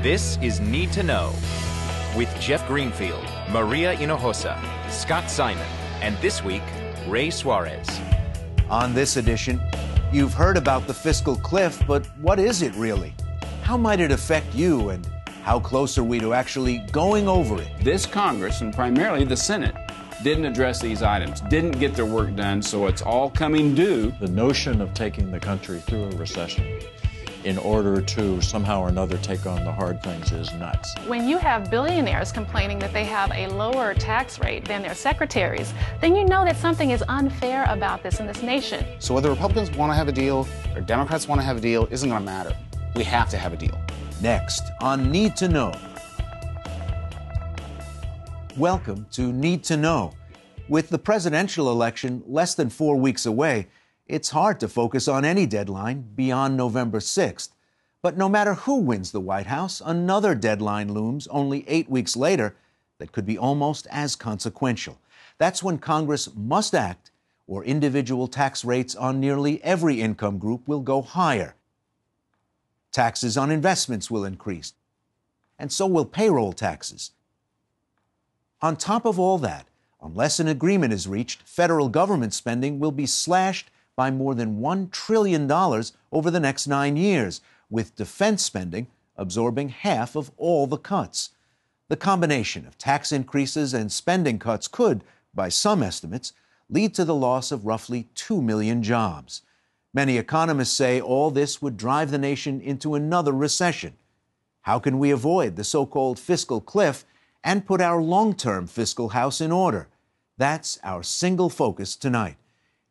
This is Need to Know with Jeff Greenfield, Maria Hinojosa, Scott Simon, and this week, Ray Suarez. On this edition, you've heard about the fiscal cliff, but what is it really? How might it affect you, and how close are we to actually going over it? This Congress, and primarily the Senate, didn't address these items, didn't get their work done, so it's all coming due. The notion of taking the country through a recession in order to somehow or another take on the hard things is nuts. When you have billionaires complaining that they have a lower tax rate than their secretaries, then you know that something is unfair about this in this nation. So whether Republicans want to have a deal or Democrats want to have a deal isn't going to matter. We have to have a deal. Next on Need to Know. Welcome to Need to Know. With the presidential election less than 4 weeks away, it's hard to focus on any deadline beyond November 6th. But no matter who wins the White House, another deadline looms only 8 weeks later that could be almost as consequential. That's when Congress must act, or individual tax rates on nearly every income group will go higher. Taxes on investments will increase, and so will payroll taxes. On top of all that, unless an agreement is reached, federal government spending will be slashed by more than $1 trillion over the next 9 years, with defense spending absorbing half of all the cuts. The combination of tax increases and spending cuts could, by some estimates, lead to the loss of roughly 2 million jobs. Many economists say all this would drive the nation into another recession. How can we avoid the so-called fiscal cliff and put our long-term fiscal house in order? That's our single focus tonight.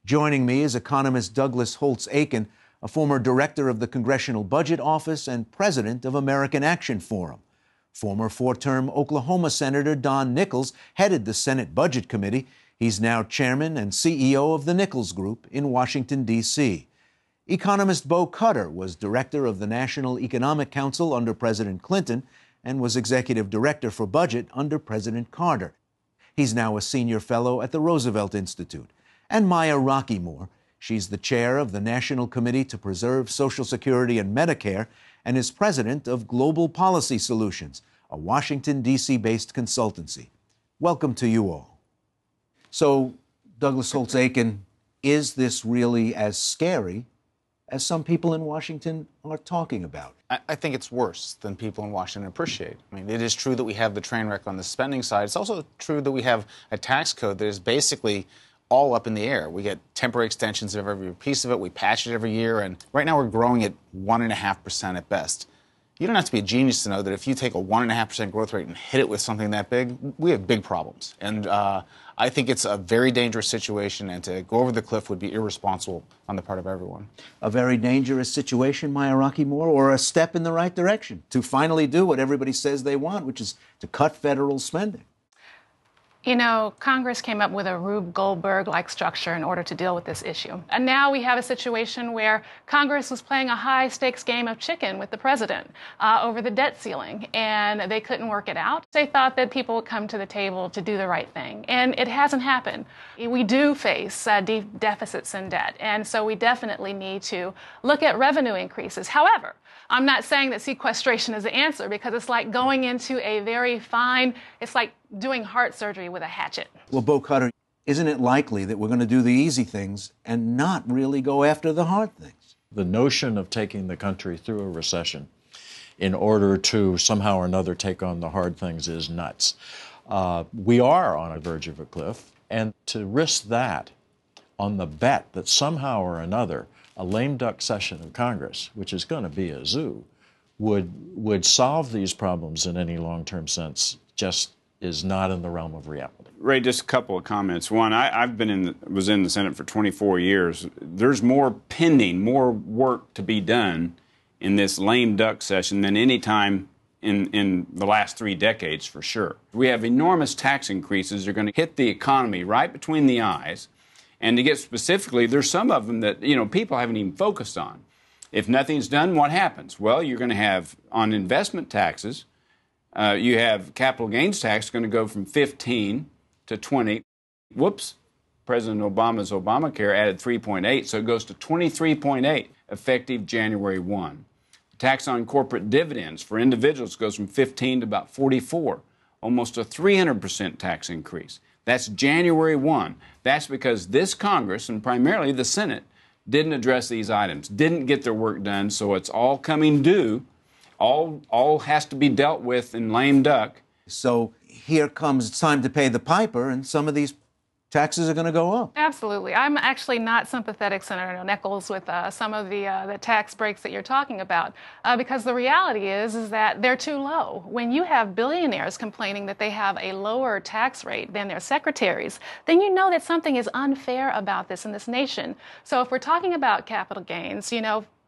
Joining me is economist Douglas Holtz-Eakin, a former director of the Congressional Budget Office and president of American Action Forum. Former four-term Oklahoma Senator Don Nickles headed the Senate Budget Committee. He's now chairman and CEO of the Nickles Group in Washington, D.C. Economist Bo Cutter was director of the National Economic Council under President Clinton and was executive director for budget under President Carter. He's now a senior fellow at the Roosevelt Institute. And Maya Rockeymoore, she's the chair of the National Committee to Preserve Social Security and Medicare and is president of Global Policy Solutions, a Washington, D.C.-based consultancy. Welcome to you all. So, Douglas Holtz-Eakin, is this really as scary as some people in Washington are talking about? I think it's worse than people in Washington appreciate. I mean, it is true that we have the train wreck on the spending side. It's also true that we have a tax code that is basically all up in the air. We get temporary extensions of every piece of it. We patch it every year. And right now we're growing at 1.5% at best. You don't have to be a genius to know that if you take a 1.5% growth rate and hit it with something that big, we have big problems. And I think it's a very dangerous situation, and to go over the cliff would be irresponsible on the part of everyone. A very dangerous situation, Maya Rockeymoore, or a step in the right direction to finally do what everybody says they want, which is to cut federal spending? You know, Congress came up with a Rube Goldberg-like structure in order to deal with this issue. And now we have a situation where Congress was playing a high-stakes game of chicken with the president over the debt ceiling, and they couldn't work it out. They thought that people would come to the table to do the right thing, and it hasn't happened. We do face deep deficits in debt, and so we definitely need to look at revenue increases. However, I'm not saying that sequestration is the answer, because it's like going into a very fine, it's like doing heart surgery with a hatchet. Well, Bo Cutter, isn't it likely that we're going to do the easy things and not really go after the hard things? The notion of taking the country through a recession in order to somehow or another take on the hard things is nuts. We are on a verge of a cliff, and to risk that on the bet that somehow or another a lame duck session of Congress, which is going to be a zoo, would solve these problems in any long-term sense just is not in the realm of reality. Ray, just a couple of comments. One, was in the Senate for 24 years. There's more pending, more work to be done in this lame duck session than any time in the last 3 decades, for sure. We have enormous tax increases that are going to hit the economy right between the eyes. And to get specifically, there's some of them that, people haven't even focused on. If nothing's done, what happens? Well, you're going to have, on investment taxes, you have capital gains tax going to go from 15 to 20. Whoops. President Obama's Obamacare added 3.8, so it goes to 23.8 effective January 1. Tax on corporate dividends for individuals goes from 15 to about 44, almost a 300% tax increase. That's January 1. That's because this Congress, and primarily the Senate, didn't address these items, didn't get their work done, so it's all coming due. All has to be dealt with in lame duck. So here comes, it's time to pay the piper, and some of these taxes are going to go up. Absolutely. I'm actually not sympathetic, Senator Nichols, with some of the tax breaks that you're talking about, because the reality is that they're too low. When you have billionaires complaining that they have a lower tax rate than their secretaries, then you know that something is unfair about this in this nation. So if we're talking about capital gains,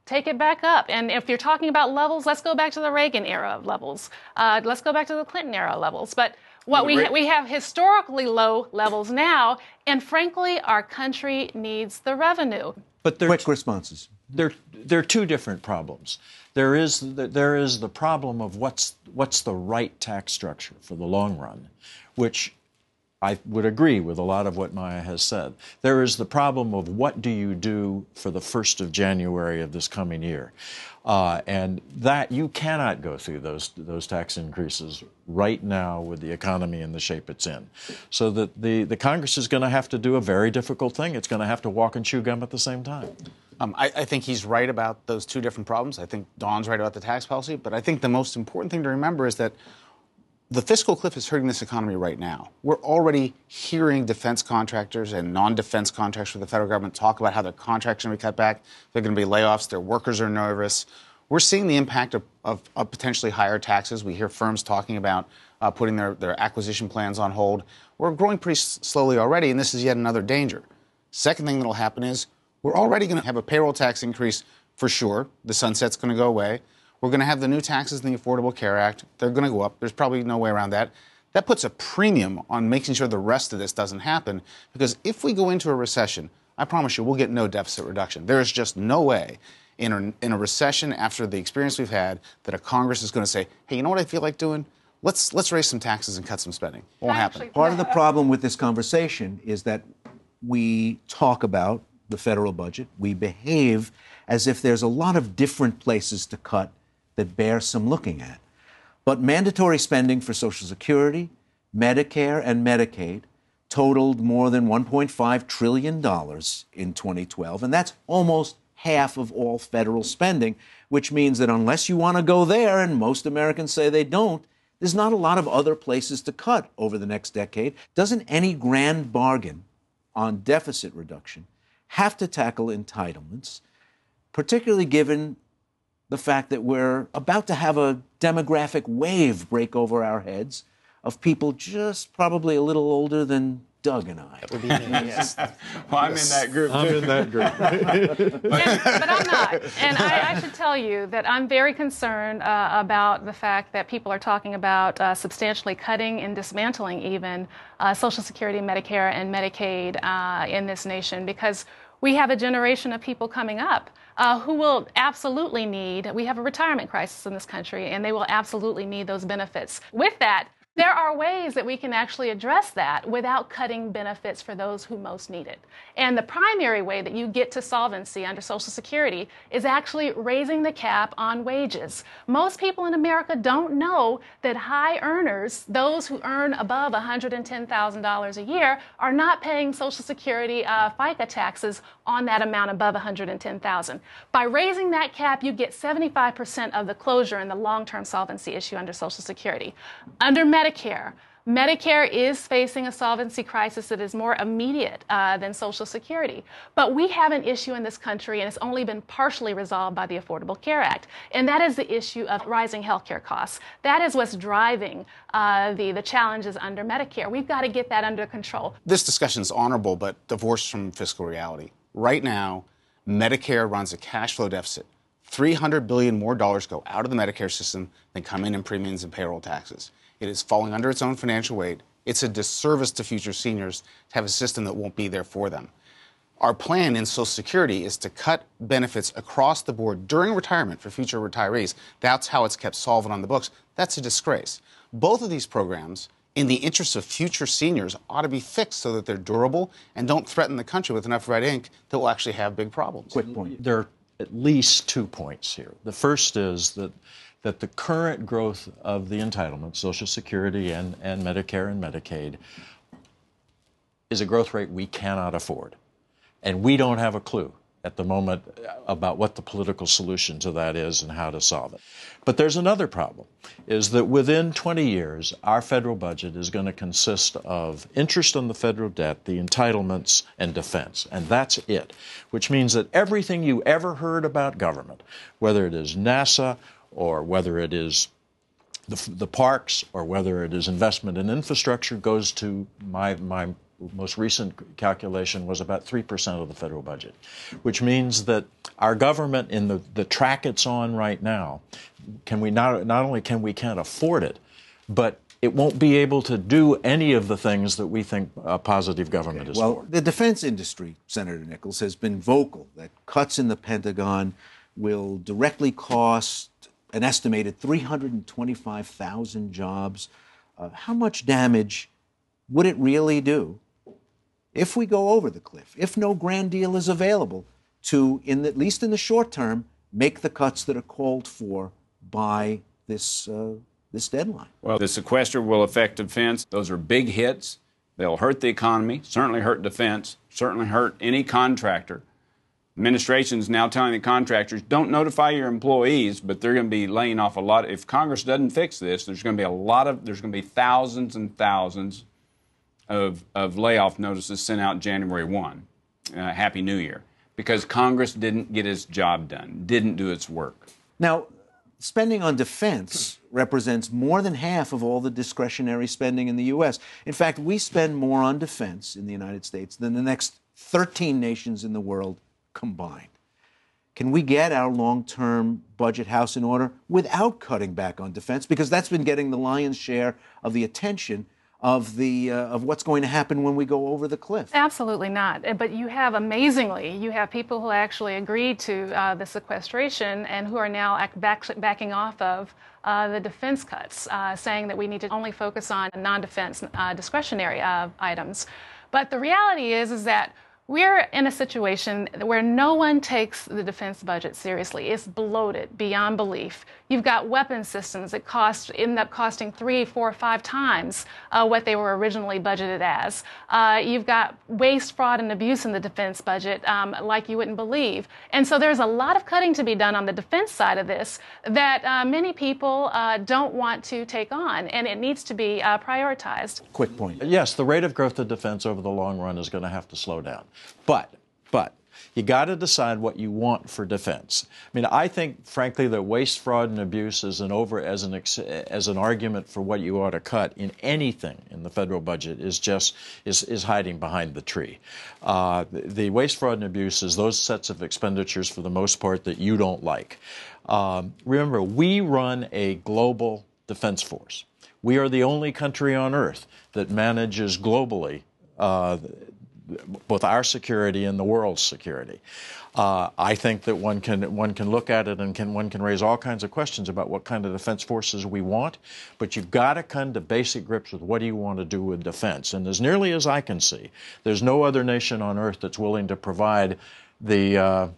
take it back up. And if you're talking about levels, let's go back to the Reagan era levels. Let's go back to the Clinton era levels. But what we have historically low levels now, and frankly, our country needs the revenue. But quick responses. There are two different problems. There is the problem of what's the right tax structure for the long run, which I would agree with a lot of what Maya has said. There is the problem of what do you do for the 1st of January of this coming year. And that you cannot go through those tax increases right now with the economy in the shape it's in. So that the Congress is going to have to do a very difficult thing. It's going to have to walk and chew gum at the same time. I think he's right about those two different problems. I think Don's right about the tax policy. But I think the most important thing to remember is that the fiscal cliff is hurting this economy right now. We're already hearing defense contractors and non-defense contractors for the federal government talk about how their contracts are going to be cut back. They're going to be layoffs. Their workers are nervous. We're seeing the impact of potentially higher taxes. We hear firms talking about putting their acquisition plans on hold. We're growing pretty slowly already, and this is yet another danger. Second thing that will happen is we're already going to have a payroll tax increase for sure. The sunset's going to go away. We're going to have the new taxes in the Affordable Care Act. They're going to go up. There's probably no way around that. That puts a premium on making sure the rest of this doesn't happen, because if we go into a recession, I promise you we'll get no deficit reduction. There is just no way in a recession after the experience we've had that a Congress is going to say, hey, you know what I feel like doing? Let's raise some taxes and cut some spending. Won't happen. Part of the problem with this conversation is that we talk about the federal budget. We behave as if there's a lot of different places to cut that bear some looking at. But mandatory spending for Social Security, Medicare, and Medicaid totaled more than $1.5 trillion in 2012, and that's almost half of all federal spending, which means that unless you want to go there, and most Americans say they don't, there's not a lot of other places to cut over the next decade. Doesn't any grand bargain on deficit reduction have to tackle entitlements, particularly given the fact that we're about to have a demographic wave break over our heads of people just probably a little older than Doug and I? That would be me, yes. Well, I'm in that group, too. I'm in that group. But I'm not. And I should tell you that I'm very concerned about the fact that people are talking about substantially cutting and dismantling even Social Security, Medicare, and Medicaid in this nation, because we have a generation of people coming up who will absolutely need, we have a retirement crisis in this country, and they will absolutely need those benefits. With that, there are ways that we can actually address that without cutting benefits for those who most need it. And the primary way that you get to solvency under Social Security is actually raising the cap on wages. Most people in America don't know that high earners, those who earn above $110,000 a year, are not paying Social Security FICA taxes on that amount above $110,000. By raising that cap, you get 75% of the closure in the long-term solvency issue under Social Security. Under Medicare is facing a solvency crisis that is more immediate than Social Security. But we have an issue in this country, and it's only been partially resolved by the Affordable Care Act, and that is the issue of rising health care costs. That is what's driving the challenges under Medicare. We've got to get that under control. This discussion is honorable, but divorced from fiscal reality. Right now, Medicare runs a cash flow deficit. $300 billion more dollars go out of the Medicare system than come in premiums and payroll taxes. It is falling under its own financial weight. It's a disservice to future seniors to have a system that won't be there for them. Our plan in Social Security is to cut benefits across the board during retirement for future retirees. That's how it's kept solvent on the books. That's a disgrace. Both of these programs, in the interest of future seniors, ought to be fixed so that they're durable and don't threaten the country with enough red ink that will actually have big problems. Quick point. There at least 2 points here. The first is that the current growth of the entitlements, Social Security and Medicare and Medicaid, is a growth rate we cannot afford. And we don't have a clue at the moment about what the political solution to that is and how to solve it. But there's another problem, is that within 20 years, our federal budget is going to consist of interest on the federal debt, the entitlements, and defense. And that's it, which means that everything you ever heard about government, whether it is NASA or whether it is the parks or whether it is investment in infrastructure, goes to my most recent calculation was about 3% of the federal budget, which means that our government in the track it's on right now, not only can't afford it, but it won't be able to do any of the things that we think a positive government is for. The defense industry, Senator Nichols, has been vocal that cuts in the Pentagon will directly cost an estimated 325,000 jobs. How much damage would it really do if we go over the cliff, if no grand deal is available to, at least in the short term, make the cuts that are called for by this deadline? Well, the sequester will affect defense. Those are big hits. They'll hurt the economy, certainly hurt defense, certainly hurt any contractor. Administration's now telling the contractors, don't notify your employees, but they're going to be laying off a lot. If Congress doesn't fix this, there's going to be thousands and thousands of layoff notices sent out January 1. Happy New Year. Because Congress didn't get its job done, didn't do its work. Now, spending on defense represents more than half of all the discretionary spending in the U.S. In fact, we spend more on defense in the United States than the next 13 nations in the world combined. Can we get our long-term budget house in order without cutting back on defense? Because that's been getting the lion's share of the attention of what's going to happen when we go over the cliff. Absolutely not. But you have people who actually agreed to the sequestration and who are now backing off of the defense cuts, saying that we need to only focus on non-defense discretionary items. But the reality is that we're in a situation where no one takes the defense budget seriously. It's bloated beyond belief. You've got weapon systems that end up costing 3, 4, 5 times what they were originally budgeted as. You've got waste, fraud, and abuse in the defense budget like you wouldn't believe. And so there's a lot of cutting to be done on the defense side of this that many people don't want to take on, and it needs to be prioritized. Quick point. Yes, the rate of growth of defense over the long run is going to have to slow down. But you got to decide what you want for defense. I mean, I think, frankly, that waste, fraud, and abuse as an argument for what you ought to cut in anything in the federal budget is hiding behind the tree. The waste, fraud, and abuse is those sets of expenditures, for the most part, that you don't like. Remember, we run a global defense force. We are the only country on earth that manages globally both our security and the world's security. I think that one can look at it and one can raise all kinds of questions about what kind of defense forces we want, but you've got to come to basic grips with what do you want to do with defense. And as nearly as I can see, there's no other nation on earth that's willing to provide the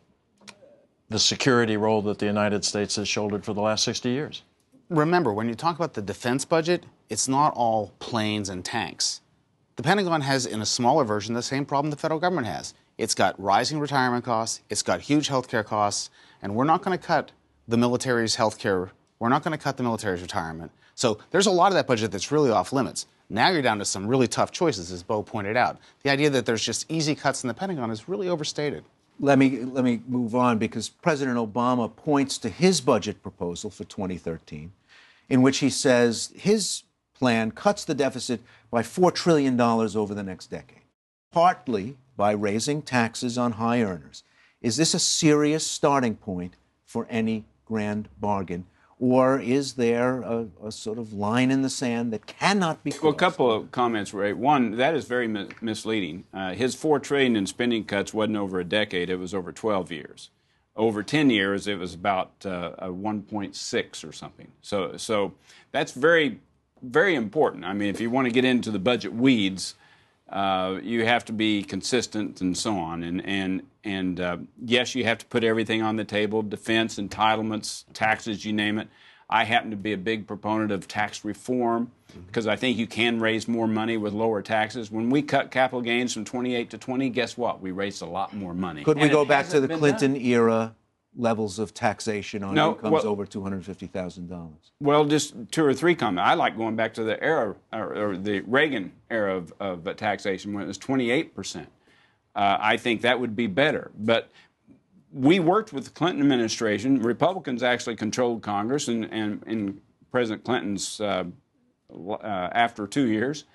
security role that the United States has shouldered for the last 60 years. Remember, when you talk about the defense budget, it's not all planes and tanks. The Pentagon has, in a smaller version, the same problem the federal government has. It's got rising retirement costs, it's got huge health care costs, and we're not going to cut the military's health care. We're not going to cut the military's retirement. So there's a lot of that budget that's really off limits. Now you're down to some really tough choices, as Bo pointed out. The idea that there's just easy cuts in the Pentagon is really overstated. Let me move on, because President Obama points to his budget proposal for 2013, in which he says his plan cuts the deficit by $4 trillion over the next decade, partly by raising taxes on high earners. Is this a serious starting point for any grand bargain, or is there a sort of line in the sand that cannot be crossed? Well, a couple of comments, Ray. One, that is very misleading. His $4 trillion in spending cuts wasn't over a decade; it was over 12 years. Over 10 years, it was about 1.6 or something. So that's very, very important. I mean, if you want to get into the budget weeds, You have to be consistent and so on. And yes, you have to put everything on the table, defense, entitlements, taxes, you name it. I happen to be a big proponent of tax reform because I think you can raise more money with lower taxes. When we cut capital gains from 28 to 20, guess what? We raised a lot more money. Could we go back to the Clinton era levels of taxation on incomes over $250,000? Well, just 2 or 3 comments. I like going back to the era, or the Reagan era of taxation when it was 28%. I think that would be better. But we worked with the Clinton administration. Republicans actually controlled Congress, and in President Clinton's after 2 years,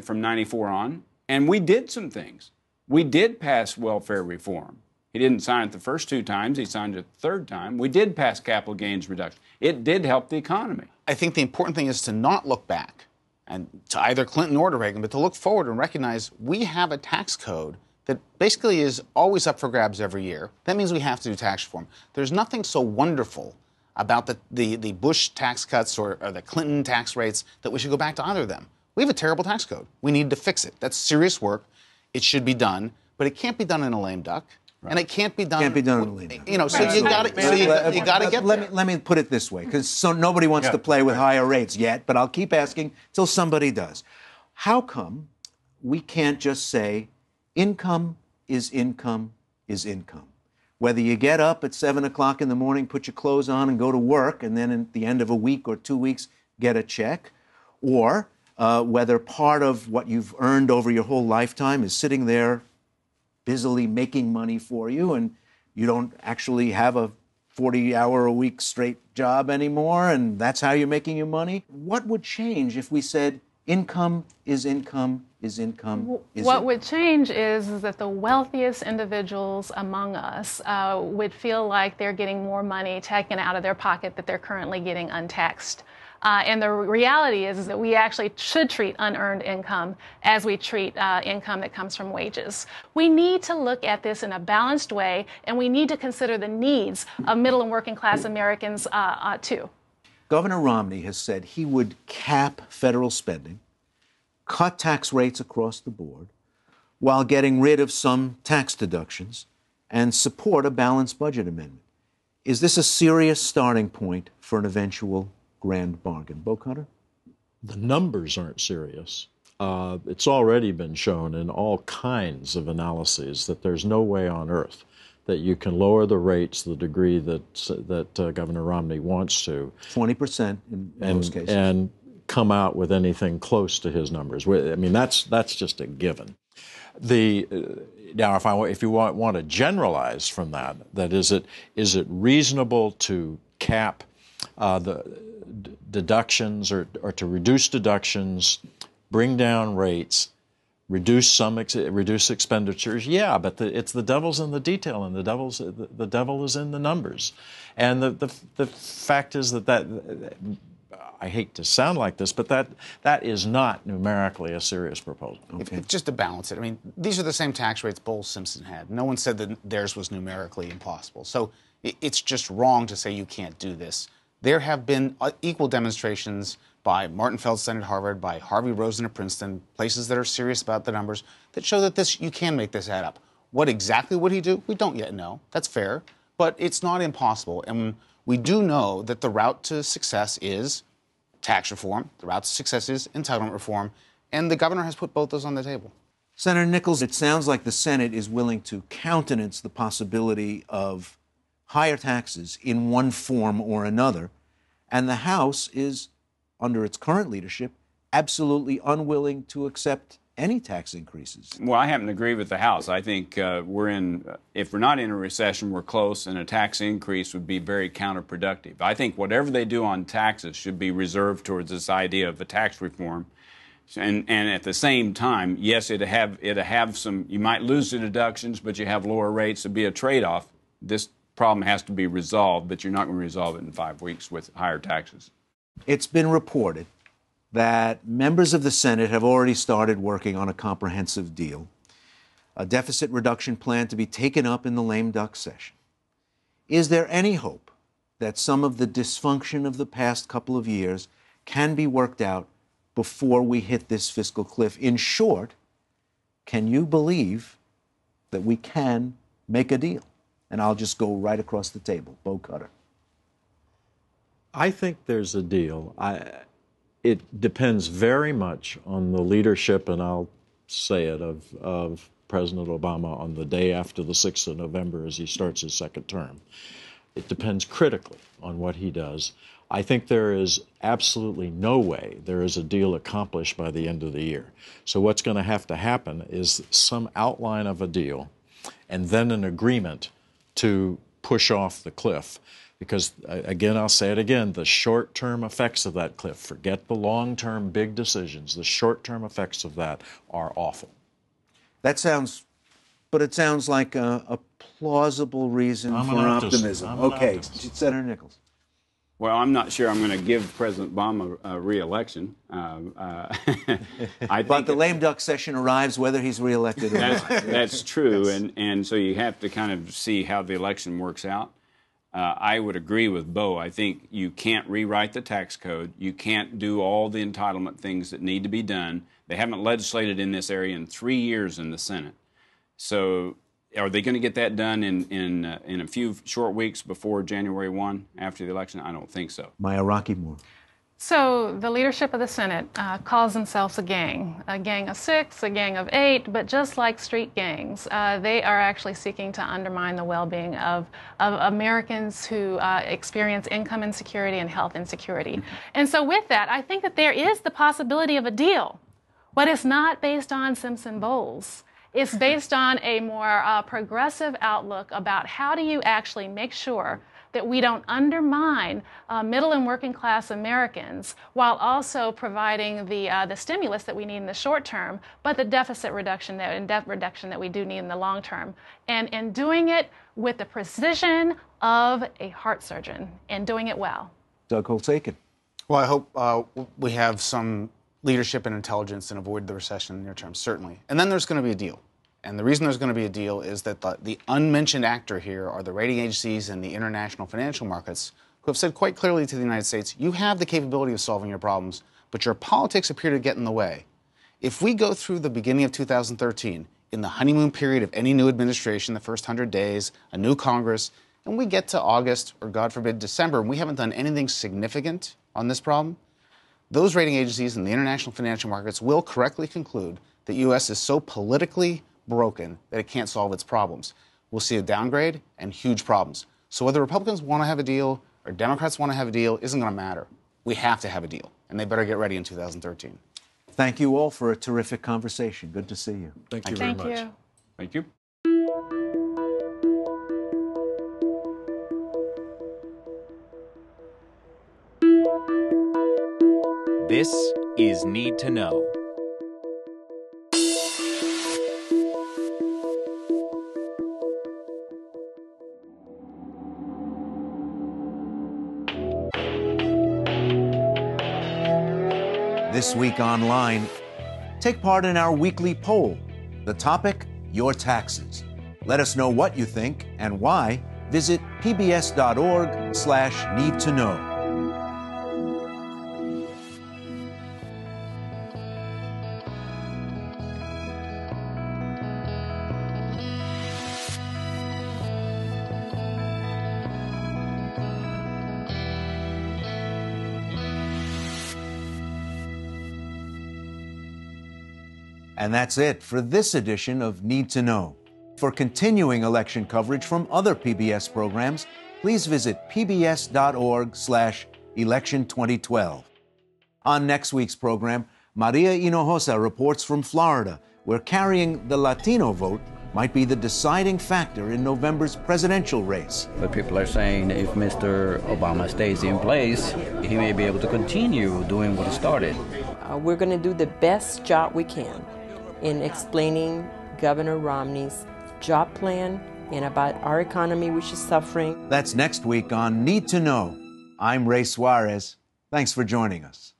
from 94 on, and we did some things. We did pass welfare reform. He didn't sign it the first 2 times. He signed it the third time. We did pass capital gains reduction. It did help the economy. I think the important thing is to not look back and to either Clinton or to Reagan, but to look forward and recognize we have a tax code that basically is always up for grabs every year. That means we have to do tax reform. There's nothing so wonderful about the Bush tax cuts or the Clinton tax rates that we should go back to either of them. We have a terrible tax code. We need to fix it. That's serious work. It should be done, but it can't be done in a lame duck. Right. And it can't be done. Can't be done in a lame duck. You know, so you got to get there. Let me put it this way, because nobody wants to play with higher rates yet, but I'll keep asking till somebody does. How come we can't just say income is income is income? Whether you get up at 7 o'clock in the morning, put your clothes on and go to work, and then at the end of a week or 2 weeks get a check, or whether part of what you've earned over your whole lifetime is sitting there busily making money for you, and you don't actually have a 40-hour-a-week straight job anymore, and that's how you're making your money? What would change if we said income is income is income is What income? would change is that the wealthiest individuals among us would feel like they're getting more money taken out of their pocket that they're currently getting untaxed. And the reality is that we actually should treat unearned income as we treat income that comes from wages. We need to look at this in a balanced way, and we need to consider the needs of middle and working class Americans too. Governor Romney has said he would cap federal spending, cut tax rates across the board, while getting rid of some tax deductions, and support a balanced budget amendment. Is this a serious starting point for an eventual grand bargain? Bo Cutter? The numbers aren't serious. It's already been shown in all kinds of analyses that there's no way on earth that you can lower the rates to the degree that Governor Romney wants to. 20% in most cases. And come out with anything close to his numbers. I mean, that's just a given. Now, if you want to generalize from that is it reasonable to cap the deductions or to reduce deductions, bring down rates, reduce expenditures? Yeah, but it's the devil's in the detail, and the devil is in the numbers. And the fact is that I hate to sound like this, but that is not numerically a serious proposal. Okay. Just to balance it, I mean, these are the same tax rates Bowles Simpson had. No one said that theirs was numerically impossible. So it's just wrong to say you can't do this. There have been equal demonstrations by Martin Feldstein at Harvard, by Harvey Rosen at Princeton, places that are serious about the numbers, that show that you can make this add up. What exactly would he do? We don't yet know. That's fair. But it's not impossible. And we do know that the route to success is tax reform. The route to success is entitlement reform. And the governor has put both those on the table. Senator Nichols, it sounds like the Senate is willing to countenance the possibility of higher taxes in one form or another, and the House is, under its current leadership, absolutely unwilling to accept any tax increases. Well, I happen to agree with the House. I think if we're not in a recession, we're close, and a tax increase would be very counterproductive. I think whatever they do on taxes should be reserved towards this idea of a tax reform. And at the same time, yes, it'd have some, you might lose the deductions, but you have lower rates. It'd be a trade-off. This problem has to be resolved, but you're not going to resolve it in 5 weeks with higher taxes. It's been reported that members of the Senate have already started working on a comprehensive deal, a deficit reduction plan to be taken up in the lame duck session. Is there any hope that some of the dysfunction of the past couple of years can be worked out before we hit this fiscal cliff? In short, can you believe that we can make a deal? And I'll just go right across the table. Bo Cutter. I think there's a deal. It depends very much on the leadership, and I'll say it, of President Obama on the day after the 6th of November as he starts his second term. It depends critically on what he does. I think there is absolutely no way there is a deal accomplished by the end of the year. So what's going to happen is some outline of a deal and then an agreement to push off the cliff. Because, again, I'll say it again, the short-term effects of that cliff, forget the long-term big decisions, the short-term effects of that are awful. It sounds like a plausible reason for optimism. Okay, Senator Nichols. Well, I'm not sure I'm going to give President Obama a re-election. But the lame duck session arrives whether he's re-elected or not. That's true, Yes. and so you have to kind of see how the election works out. I would agree with Bo. I think you can't rewrite the tax code. You can't do all the entitlement things that need to be done. They haven't legislated in this area in 3 years in the Senate. So are they going to get that done in a few short weeks before January 1 after the election? I don't think so. Maya Rocky Moore. So the leadership of the Senate calls themselves a gang of 6, a gang of 8, but just like street gangs, they are actually seeking to undermine the well-being of Americans who experience income insecurity and health insecurity. And so with that, I think that there is the possibility of a deal, but it's not based on Simpson Bowles. It's based on a more progressive outlook about how do you actually make sure that we don't undermine middle and working class Americans while also providing the stimulus that we need in the short term, but the deficit reduction and debt reduction that we do need in the long term. And doing it with the precision of a heart surgeon and doing it well. Doug Holtz-Eakin. Well, I hope we have some leadership and intelligence and avoid the recession in the near term, certainly. And then there's going to be a deal. And the reason there's going to be a deal is that the unmentioned actor here are the rating agencies and the international financial markets who have said quite clearly to the United States, you have the capability of solving your problems, but your politics appear to get in the way. If we go through the beginning of 2013, in the honeymoon period of any new administration, the first 100 days, a new Congress, and we get to August or, God forbid, December, and we haven't done anything significant on this problem, those rating agencies and the international financial markets will correctly conclude that U.S. is so politically broken that it can't solve its problems. We'll see a downgrade and huge problems. So whether Republicans want to have a deal or Democrats want to have a deal isn't going to matter. We have to have a deal, and they better get ready in 2013. Thank you all for a terrific conversation. Good to see you. Thank you very much. Thank you. This is Need to Know. This week online, take part in our weekly poll. The topic, your taxes. Let us know what you think and why. Visit pbs.org/need-to-know. And that's it for this edition of Need to Know. For continuing election coverage from other PBS programs, please visit pbs.org/election2012. On next week's program, Maria Hinojosa reports from Florida, where carrying the Latino vote might be the deciding factor in November's presidential race. But people are saying if Mr. Obama stays in place, he may be able to continue doing what he started. We're going to do the best job we can in explaining Governor Romney's job plan and about our economy, which is suffering. That's next week on Need to Know. I'm Ray Suarez. Thanks for joining us.